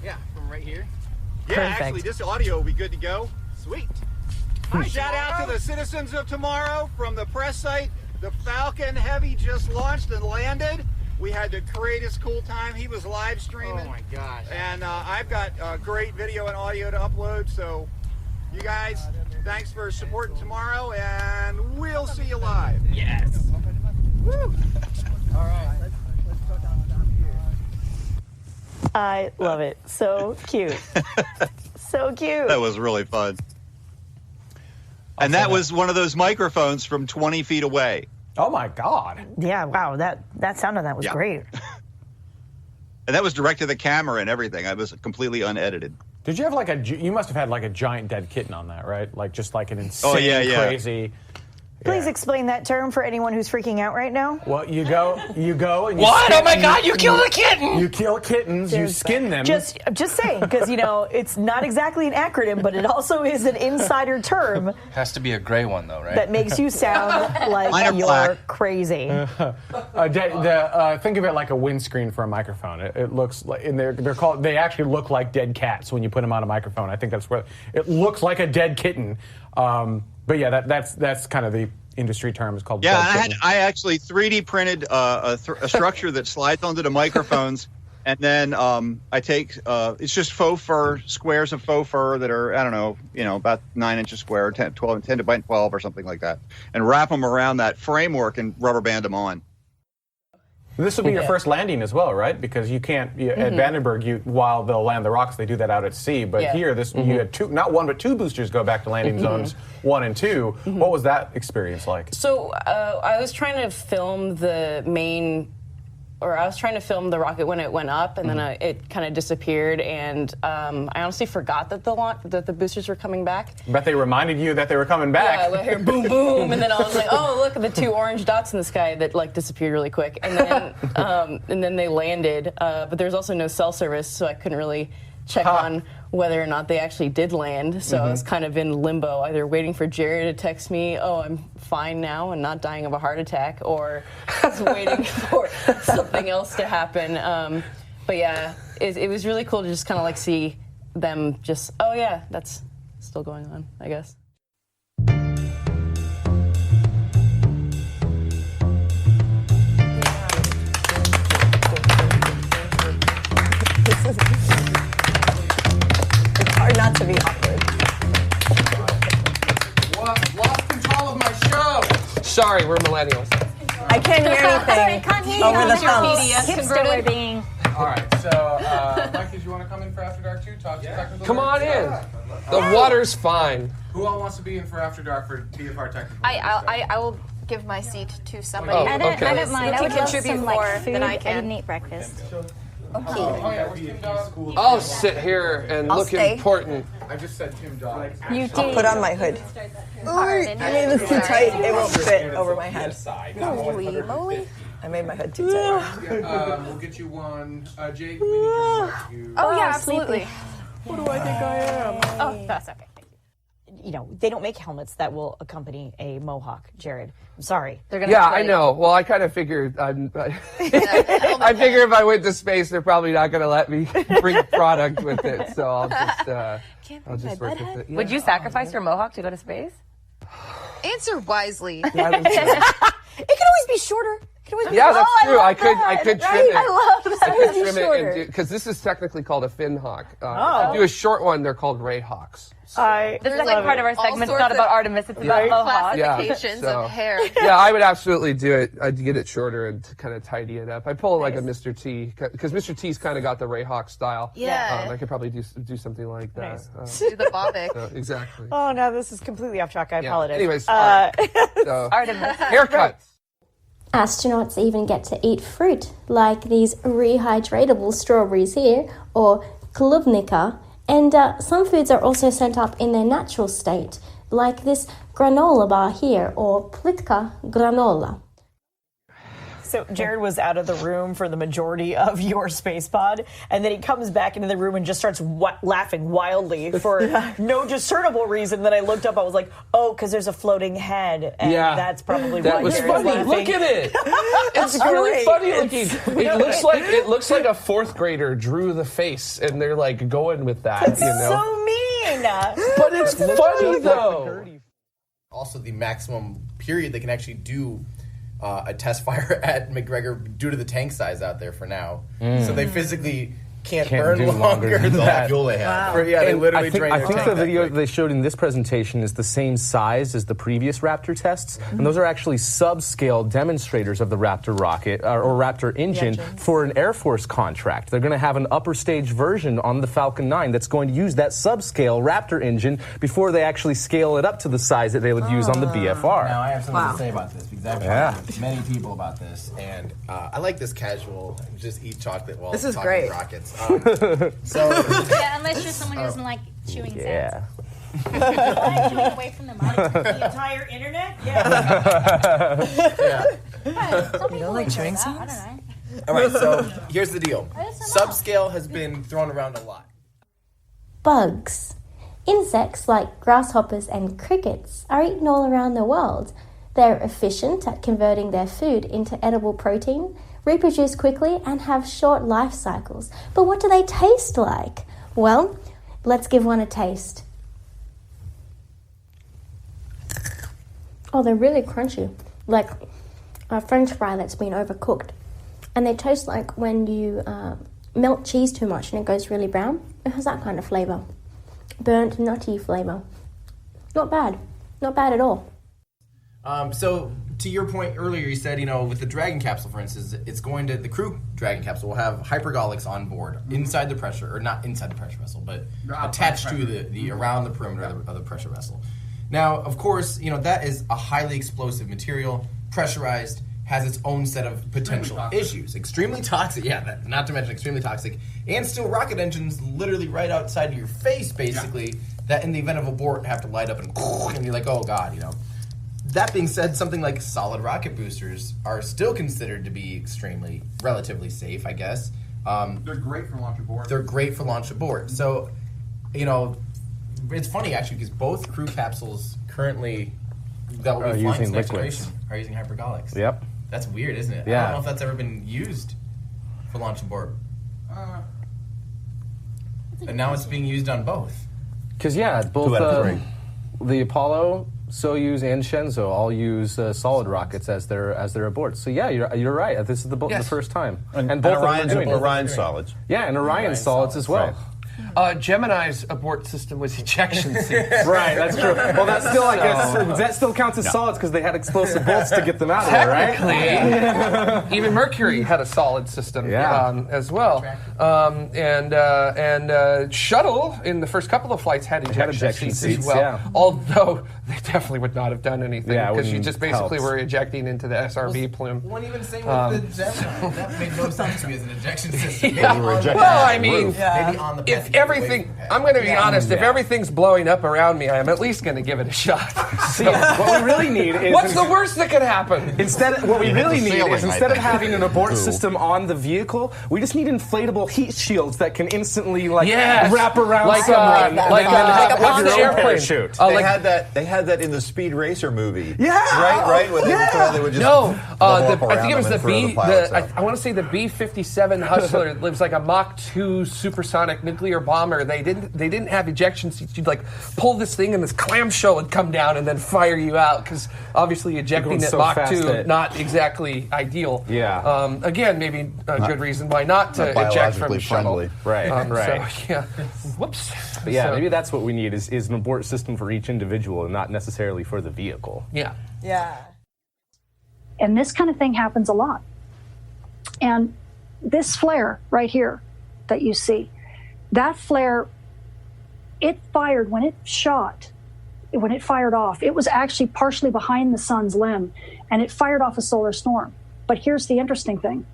Yeah, from right here. Yeah, Perfect. actually, this audio will be good to go. Sweet. Shout out to the citizens of tomorrow from the press site. The Falcon Heavy just launched and landed. We had the greatest cool time. He was live streaming. Oh my gosh. And I've got great video and audio to upload. So you guys, thanks for supporting tomorrow, and we'll see you live. Yes. Woo. All right. Let's go down here. I love it. So cute. So cute. That was really fun. And that was one of those microphones from 20 feet away. Oh my God. Yeah, wow, that sound on that was great. And that was direct to the camera and everything. I was completely unedited. Did you have you must have had like a giant dead kitten on that, right? Like just like an insane, crazy. Please explain that term for anyone who's freaking out right now. Well, you go and you What? Oh my God! You killed a kitten! You kill kittens. You skin them. Just saying, because it's not exactly an acronym, but it also is an insider term. Has to be a gray one though, right? That makes you sound like you're crazy. Think of it like a windscreen for a microphone. It looks like, and they're called. They actually look like dead cats when you put them on a microphone. I think that's where it looks like a dead kitten. But yeah, that's kind of the industry term. It's called. Yeah, I actually 3D printed a structure that slides onto the microphones, and then I take it's just faux fur, squares of faux fur that are, I don't know, about 9 inches square, 10 by 12 or something like that, and wrap them around that framework and rubber band them on. This will be your first landing as well, right? Because you can't at Vandenberg. While they'll land the rocks, they do that out at sea. But here, you had not one but two boosters go back to landing zones 1 and 2. What was that experience like? So I was trying to film the rocket when it went up, and then it kind of disappeared. And I honestly forgot that the boosters were coming back. But they reminded you that they were coming back. Yeah, I hear boom, boom, and then I was like, oh, look at the 2 orange dots in the sky that disappeared really quick. And then they landed. But there was also no cell service, so I couldn't really check on whether or not they actually did land. So I was kind of in limbo, either waiting for Jerry to text me, oh, I'm fine now and not dying of a heart attack, or just waiting for something else to happen. But yeah, it was really cool to just kind of see them just, oh yeah, that's still going on, I guess. Not to be awkward. What? Lost control of my show. Sorry, we're millennials. I can't hear anything over the phones. Hipster we're being. All right, so Mike, did you want to come in for After Dark too? Talk to technical. Come on in. The water's fine. Who all wants to be in for After Dark for BFR technical? I will give my seat to somebody. Oh, I okay. mind. I would contribute more than I can. I didn't eat breakfast. I'll sit here and look important. I just said Tim Dog. You did. I'll put on my hood. I made this too tight. It won't fit over my head. Holy moly. I made my hood too tight. We'll get you one. Jake, we need your mic. Oh yeah, absolutely. What do I think I am? Oh, that's okay. They don't make helmets that will accompany a mohawk, Jared. I'm sorry. They're gonna. Yeah, I know. Well, I kind of figured. I figure if I went to space, they're probably not going to let me bring product with it. So I'll just work with it. Yeah. Would you sacrifice your mohawk to go to space? Answer wisely. It can always be shorter. Yeah, that's true. I could trim it. I love that. I could trim it and because this is technically called a fin hawk. If I do a short one, they're called ray hawks. This is part of our segment. It's not about Artemis. It's about mohawks. Classifications of hair. Yeah, I would absolutely do it. I'd get it shorter and kind of tidy it up. I pull like a Mr. T because Mr. T's kind of got the ray hawk style. Yeah. I could probably do something like that. Do the bobic. Exactly. Oh, no, this is completely off track. I apologize. Anyways, so, Artemis. haircuts. Astronauts even get to eat fruit, like these rehydratable strawberries here, or klubnika, and some foods are also sent up in their natural state, like this granola bar here, or plitka granola. So Jared was out of the room for the majority of your space pod, and then he comes back into the room and just starts laughing wildly for no discernible reason. Then I looked up, I was like, oh, because there's a floating head, and that's probably why was Jared's funny. laughing. Look at it. It's really funny looking. It looks like a fourth grader drew the face, and they're like going with that. That's so mean. But it's funny though. Also, the maximum period they can actually do a test fire at McGregor due to the tank size out there for now. So they physically can't burn longer than that fuel they have. Wow. They literally drain I their think tank the video that they showed in this presentation is the same size as the previous Raptor tests, and those are actually subscale demonstrators of the Raptor rocket or Raptor engine for an Air Force contract. They're going to have an upper stage version on the Falcon 9 that's going to use that subscale Raptor engine before they actually scale it up to the size that they would use on the BFR. Now, I have something to say about this because I've talked with many people about this, and I like this casual, just eat chocolate while talking great. rockets. Yeah, unless you're someone who doesn't like chewing sounds. Chewing away from the mic. The entire internet? Yeah. Some people don't like chewing that. sounds? I don't know. All right, so here's the deal. Subscale has been thrown around a lot. Bugs. Insects like grasshoppers and crickets are eaten all around the world. They're efficient at converting their food into edible protein, reproduce quickly, and have short life cycles. But what do they taste like? Well, let's give one a taste. Oh, they're really crunchy, like a French fry that's been overcooked. And they taste like when you melt cheese too much and it goes really brown. It has that kind of flavour. Burnt, nutty flavour. Not bad. Not bad at all. So, to your point earlier, you said, with the Dragon capsule, for instance, the crew Dragon capsule will have hypergolics on board inside the pressure, or not inside the pressure vessel, but attached to the around the perimeter of the pressure vessel. Now, of course, that is a highly explosive material, pressurized, has its own set of potential issues. Extremely toxic, not to mention extremely toxic, and still rocket engines literally right outside of your face, basically, that in the event of abort have to light up and you're like, oh God, That being said, something like solid rocket boosters are still considered to be relatively safe, I guess. They're great for launch aboard. They're great for launch aboard. So, it's funny actually because both crew capsules currently that will be flying next generation are using hypergolics. Yep. That's weird, isn't it? Yeah. I don't know if that's ever been used for launch aboard. And now it's being used on both. Because both the Apollo, Soyuz, and Shenzhou all use solid rockets as their abort. So you're right. This is the first time, and both Orion solids. Yeah, and Orion solids as well. Gemini's abort system was ejection seats. Right, that's true. Well, that's still that still counts as solids because they had explositive bolts to get them out of there, right? Technically, even Mercury had a solid system as well. And Shuttle in the first couple of flights had ejection seats as well. Yeah. Although they definitely would not have done anything because you just basically helps. were ejecting into the SRB plume. One even same with the Gemini. That made no sense to me as an ejection system. Well, I mean, maybe on the if everything, I'm going to be honest, if everything's blowing up around me, I'm at least going to give it a shot. See, what we really need is... What's the worst that could happen? What we really need is instead of having an abort system on the vehicle, we just need inflatable heat shields that can instantly wrap around someone. Like a airplane shoot. They had that in the Speed Racer movie. Yeah. Right? Where they would just I think it was I want to say the B-57 Hustler. It was like a Mach 2 supersonic nuclear bomber. They didn't have ejection seats. You'd pull this thing and this clamshell would come down and then fire you out because obviously ejecting at Mach 2 not exactly ideal. Yeah. Again, maybe a good reason why not to eject from the shuttle. Right. Right. So, whoops. But maybe that's what we need is an abort system for each individual and not necessarily for the vehicle. Yeah. And this kind of thing happens a lot. And this flare right here that you see, that flare, it fired when it fired off, it was actually partially behind the sun's limb, and it fired off a solar storm. But here's the interesting thing.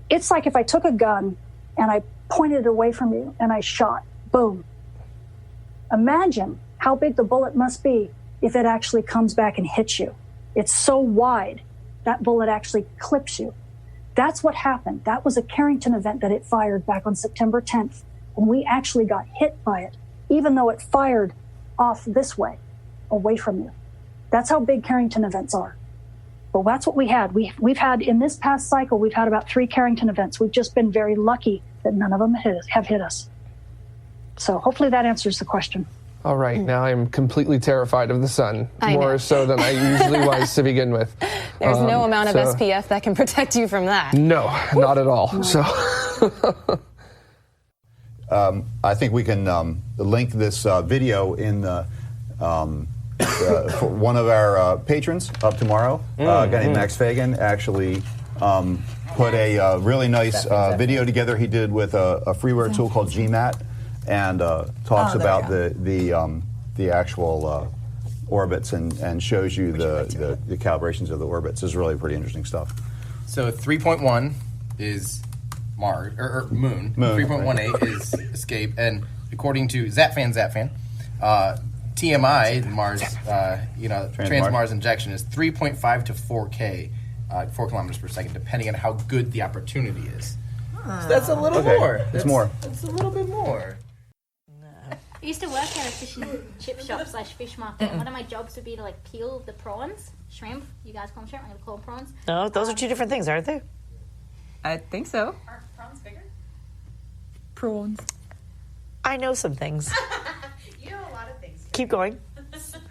It's like if I took a gun and I pointed it away from you and I shot, boom. Imagine how big the bullet must be if it actually comes back and hits you. It's so wide that bullet actually clips you. That's what happened. That was a Carrington event that it fired back on September 10th. And we actually got hit by it, even though it fired off this way, away from you. That's how big Carrington events are. Well, that's what we had. We've had, in this past cycle, we've had about 3 Carrington events. We've just been very lucky that none of them have hit us. So hopefully that answers the question. All right, now I'm completely terrified of the sun, more so than I usually was to begin with. There's no amount of SPF that can protect you from that. No, not at all. So, I think we can link this video in the, for one of our patrons up tomorrow. A guy named Max Fagan actually put a really nice video together he did with a freeware tool called GMAT. And talks about the actual orbits and shows you the calibrations of the orbits. Is really pretty interesting stuff. So 3.1 is Mars or Moon. 3.18 is Escape, and according to Zapfan, TMI Mars, Trans-Mars injection is 3.5 to 4K, 4 kilometers per second, depending on how good the opportunity is. So that's a little more. It's more. It's a little bit more. I used to work at a fish and chip shop / fish market. One of my jobs would be to like peel the prawns, shrimp. You guys call them shrimp. I'm gonna call them prawns. No, those are 2 different things, aren't they? I think so. Aren't prawns bigger? Prawns. I know some things. You know a lot of things. Keep going.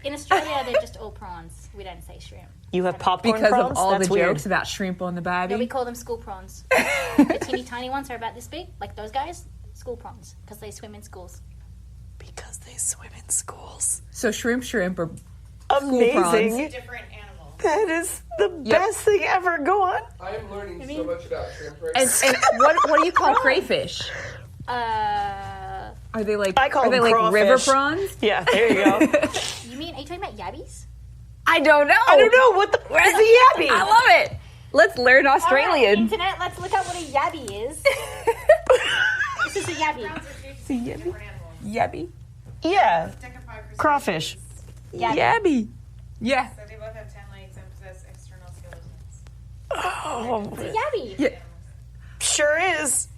In Australia, they're just all prawns. We don't say shrimp. You have popcorn because prawns? of all That's the weird. jokes about shrimp on the barbie. No, we call them school prawns. The teeny tiny ones are about this big, like those guys. School prawns, because they swim in schools. Because they swim in schools. So shrimp or amazing. Different animals. That is the best thing ever. Go on. I am learning so much about shrimp right And what do you call crayfish? Uh, Are they like? I call are they them like crawfish. river prawns? Yeah, there you go. you mean? Are you talking about yabbies? I don't know. I don't know what the. Where's the yabby? I love it. Let's learn Australian. All right, internet. Let's look up what a yabby is. This is a yabby. It's a yabby. Yabby. Yeah. Crawfish. Yabby. Yeah. So they both have 10 legs and possess external skeletons. Oh, It's a yabby. Yeah. sure is.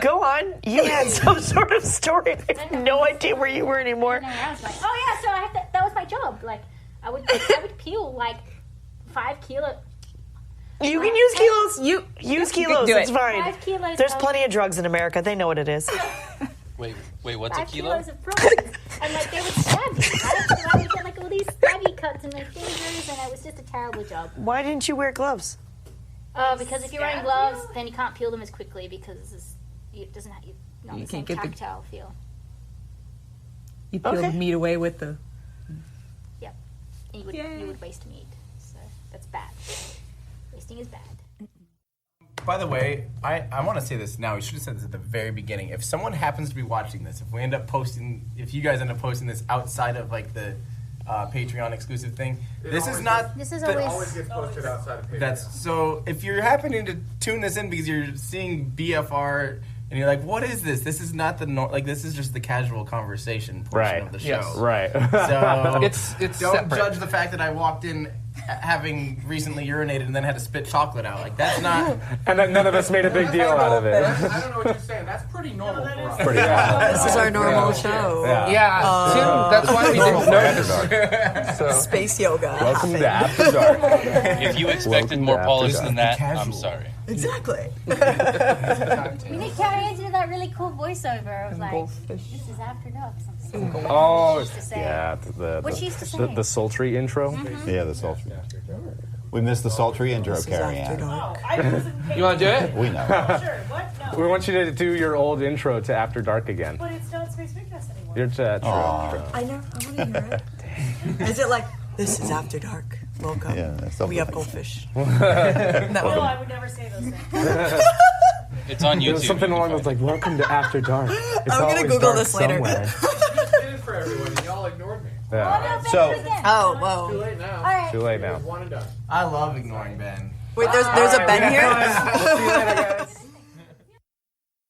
Go on. You had some sort of story. I have no idea where you were anymore. And I was like, oh yeah, so I have to, that was my job. Like, I would peel like 5 kilo. You can use kilos. You use kilos. Do it. It's fine. 5 kilos. There's plenty of drugs in America. They know what it is. Wait, what's 5 a kilo? kilos of prawns. And like they would stab me, right? So I would get like all these stabby cuts in my fingers, and it was just a terrible job. Why didn't you wear gloves? Because if you're wearing gloves, then you can't peel them as quickly because it doesn't have not You the same can't get the- tactile feel. You peel the meat away with the. Yep. And you would waste meat. So that's bad. Wasting is bad. By the way, I want to say this now. We should have said this at the very beginning. If someone happens to be watching this, if you guys end up posting this outside of like the Patreon exclusive thing, this is not. This is always gets posted outside of Patreon. That's so. If you're happening to tune this in because you're seeing BFR and you're like, "What is this? This is not the This is just the casual conversation portion of the show." Yes. Right. So it's don't separate. judge the fact that I walked in having recently urinated and then had to spit chocolate out. Like that's not. And then none of us made a big deal out of it. I don't know what you're saying. That's pretty normal for us. Pretty normal. This is our normal show. Yeah. Tim, that's why we didn't notice. So. Space yoga. Welcome to After Dark. If you expected more polish than that, I'm sorry. Exactly. We need Carrie to do that really cool voiceover. I was like, "This is After Dark." Something. Oh, What she used to say. yeah. What she used to say. The sultry intro. Yeah, the sultry. We missed the sultry intro, Carrie Ann. You want to do it? We know. Sure, what? No. We want you to do your old intro to After Dark again. But it's not Space Midcast anymore. You're true. I know. I want to hear it. Is it like, this is After Dark? Welcome. Yeah, that's something We have like goldfish. No, I would never say those things. It's on YouTube. There's something along those like, welcome to After Dark. It's I'm gonna always Google dark this later. somewhere. did it for everyone, and y'all ignored me. Yeah. So, Oh, whoa. Too late now. All right. Too late now. One and done. I love ignoring Ben. Wait, there's a Ben here? We'll see you later, guys.